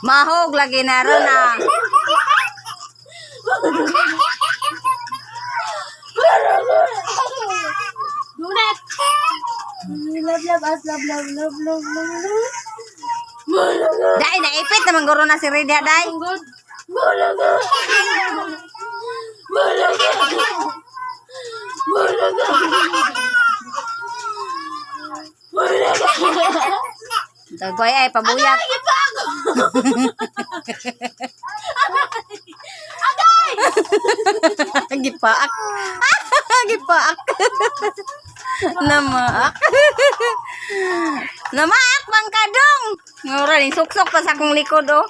Mahog lagi na ron ah. Dulet. Love, love, us, love, love, love, love, love, love. Dai, naipit naman guro na si Ridia, dai. Good. Dagoy ay pabuyat. Gipaak. Gipaak. Namaak. Namaak bang kadong. Ngora ni suksok pa sa akong likod oh.